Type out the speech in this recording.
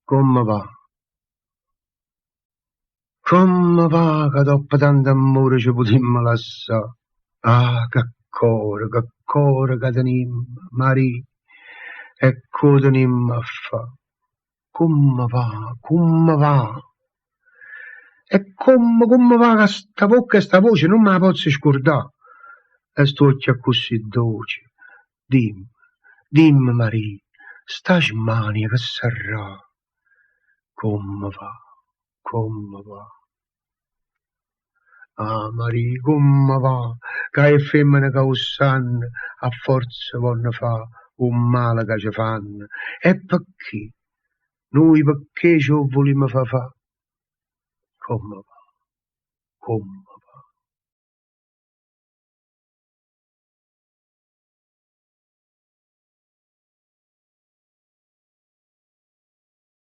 Come va? Come va che dopo tanto amore ci potemmo lasciare? Ah, che cuore che tenim, Maria, e che tenim a fa? Come va? E come va che sta bocca e sta voce non me la posso scordare? E sto occhio così dolce. Dimmi, Maria, sta smania che sarà? Come va? Come va? Ah, Maria, come va? Che è femmina che lo sanno, a forza vanno fa un male che ci fanno. E perché? Noi perché ci vogliamo fa? Come va? Come